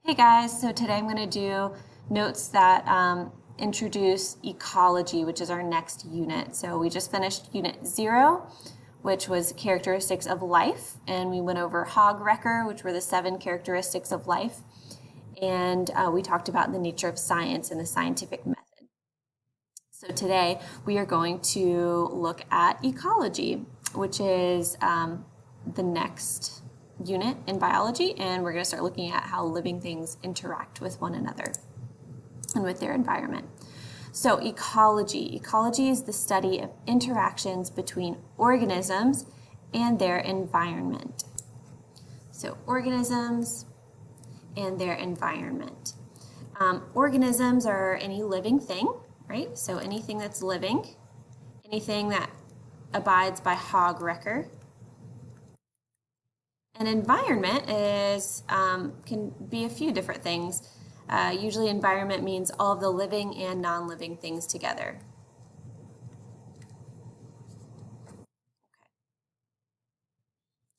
Hey guys, so today I'm going to do notes that introduce ecology, which is our next unit. So we just finished unit 0, which was characteristics of life, and we went over hog wrecker, which were the 7 characteristics of life, and we talked about the nature of science and the scientific method. So today we are going to look at ecology, which is the next unit in biology, and we're going to start looking at how living things interact with one another and with their environment. So ecology is the study of interactions between organisms and their environment. So organisms and their environment. Organisms are any living thing, right? So anything that's living, anything that abides by hog wrecker. An environment is can be a few different things. Usually environment means all of the living and non-living things together. Okay.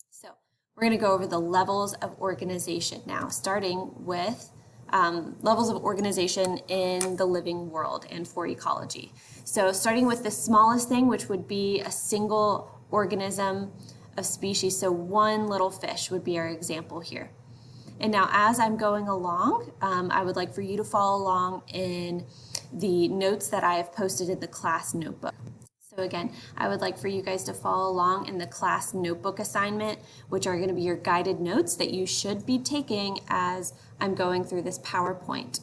So we're going to go over the levels of organization now, starting with levels of organization in the living world and for ecology. So starting with the smallest thing, which would be a single organism of species. So one little fish would be our example here. And now as I'm going along, I would like for you to follow along in the notes that I have posted in the class notebook. So again, I would like for you guys to follow along in the class notebook assignment, which are going to be your guided notes that you should be taking as I'm going through this PowerPoint.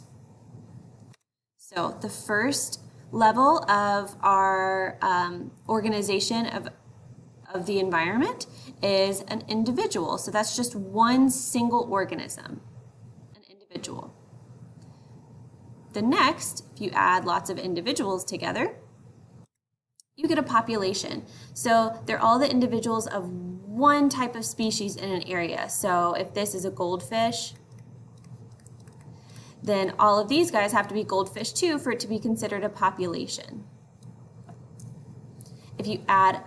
So the first level of our organization of the environment is an individual. So that's just one single organism, an individual. The next, if you add lots of individuals together, you get a population. So they're all the individuals of one type of species in an area. So if this is a goldfish, then all of these guys have to be goldfish too for it to be considered a population. If you add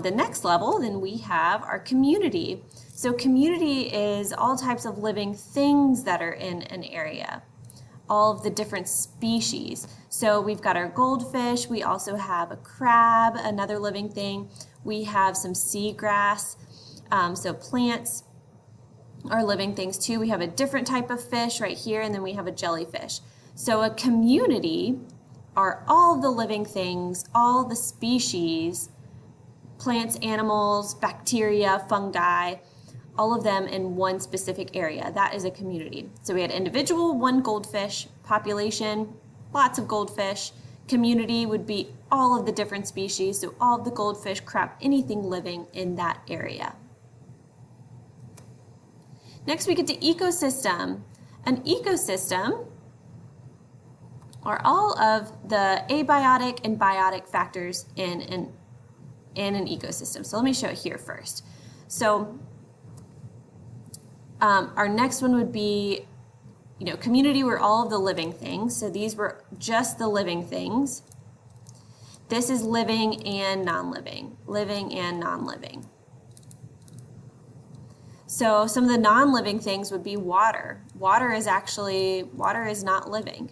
the next level, then we have our community. So community is all types of living things that are in an area, all of the different species. So we've got our goldfish, we also have a crab, another living thing. We have some seagrass, so plants are living things too. We have a different type of fish right here, and then we have a jellyfish. So a community are all the living things, all the species, plants, animals, bacteria, fungi, all of them in one specific area. That is a community. So we had individual, one goldfish, population, lots of goldfish. Community would be all of the different species, so all of the goldfish, crab, anything living in that area. Next we get to ecosystem. An ecosystem are all of the abiotic and biotic factors in an ecosystem. So let me show it here first. So our next one would be, community were all of the living things. So these were just the living things. This is living and non-living, living and non-living. So some of the non-living things would be water. Water is not living.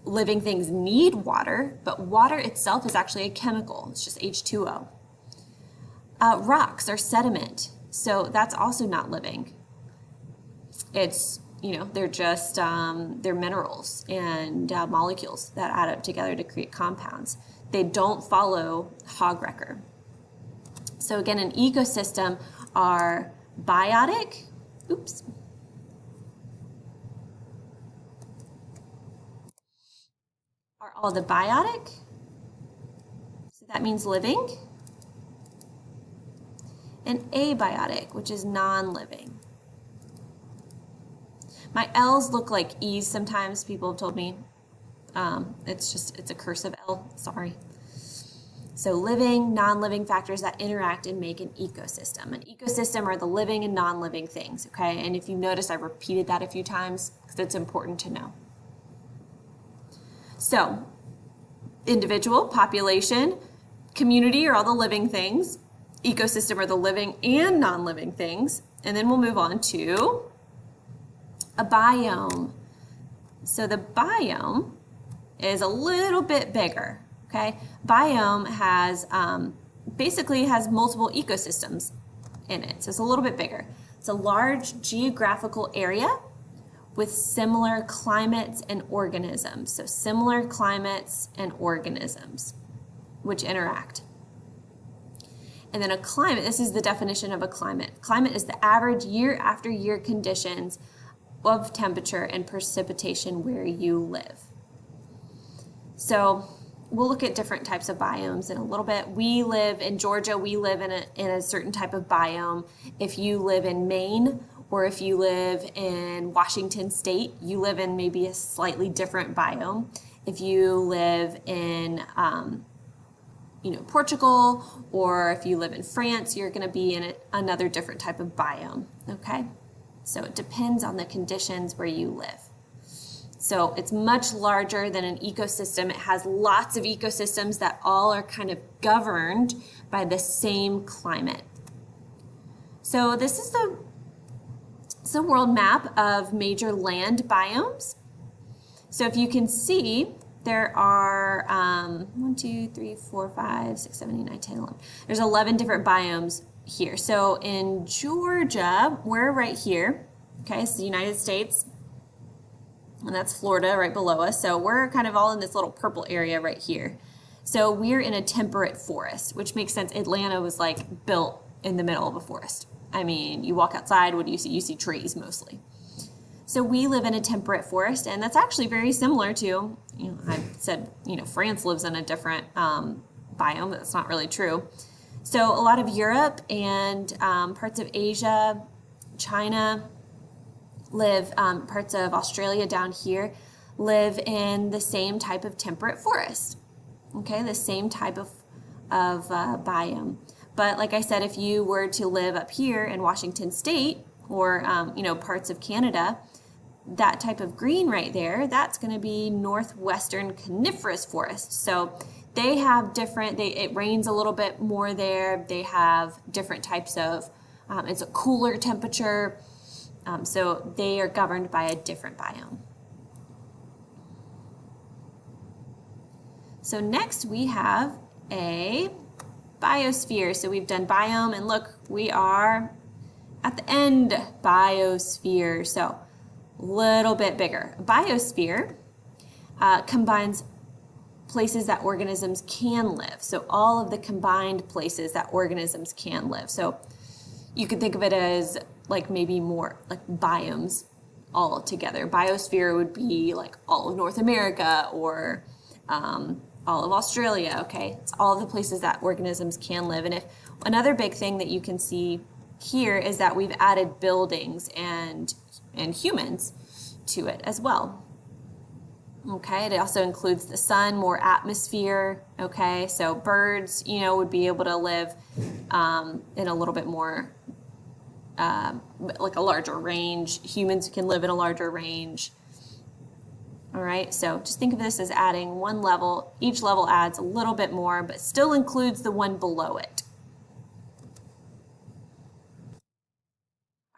Living things need water, but water itself is actually a chemical. It's just H2O. Rocks are sediment, so that's also not living. It's, they're just, they're minerals and molecules that add up together to create compounds. They don't follow hog wrecker. So again, an ecosystem are biotic, are all the biotic, so that means living, and abiotic, which is non-living. My L's look like E's sometimes, people have told me. It's a cursive L, sorry. So living, non-living factors that interact and make an ecosystem. An ecosystem are the living and non-living things, okay? And if you notice, I've repeated that a few times because it's important to know. So, individual, population, community are all the living things, ecosystem are the living and non-living things, and then we'll move on to A biome. So the biome is a little bit bigger, okay? Biome has basically has multiple ecosystems in it, so it's a little bit bigger. It's a large geographical area with similar climates and organisms. So similar climates and organisms which interact. And then a climate, this is the definition of a climate. Climate is the average year after year conditions of temperature and precipitation where you live. So we'll look at different types of biomes in a little bit. We live in Georgia, we live in a certain type of biome. If you live in Maine, or if you live in Washington State, you live in maybe a slightly different biome. If you live in Portugal, or if you live in France, you're going to be in another different type of biome, okay? So it depends on the conditions where you live. So it's much larger than an ecosystem. It has lots of ecosystems that all are kind of governed by the same climate. So this is the world map of major land biomes. So if you can see, there are 1, 2, 3, 4, 5, 6, 7, 8, 9, 10, 11. There's 11 different biomes here. So in Georgia, we're right here. Okay, it's the United States. And that's Florida right below us. So we're kind of all in this little purple area right here. So we're in a temperate forest, which makes sense. Atlanta was like built in the middle of a forest. I mean, you walk outside, what do you see? You see trees mostly. So we live in a temperate forest, and that's actually very similar to, I said, France lives in a different biome. That's not really true. So a lot of Europe and parts of Asia, China, live, parts of Australia down here, live in the same type of temperate forest. Okay, the same type of biome. But like I said, if you were to live up here in Washington State or, parts of Canada, that type of green right there, that's going to be northwestern coniferous forest. So they have different, it rains a little bit more there. They have different types of, it's a cooler temperature. So they are governed by a different biome. So next we have a biosphere. So we've done biome, and look, we are at the end, biosphere. So a little bit bigger. A biosphere combines places that organisms can live. So all of the combined places that organisms can live. So you could think of it as like maybe more like biomes all together. Biosphere would be like all of North America or all of Australia, okay? It's all of the places that organisms can live. And if another big thing that you can see here is that we've added buildings and humans to it as well. Okay, it also includes the sun, more atmosphere, okay? So birds, would be able to live in a little bit more, like a larger range. Humans can live in a larger range. All right, so just think of this as adding one level. Each level adds a little bit more, but still includes the one below it.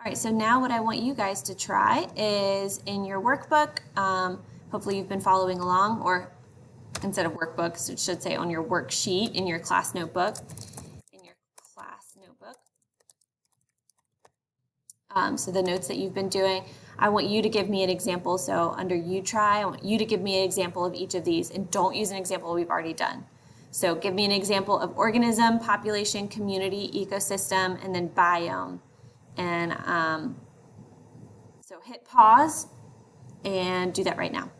All right, so now what I want you guys to try is in your workbook, hopefully you've been following along, or instead of workbooks, it should say on your worksheet in your class notebook. So the notes that you've been doing, I want you to give me an example. So under you try, I want you to give me an example of each of these, and don't use an example we've already done. So give me an example of organism, population, community, ecosystem, and then biome. And so hit pause and do that right now.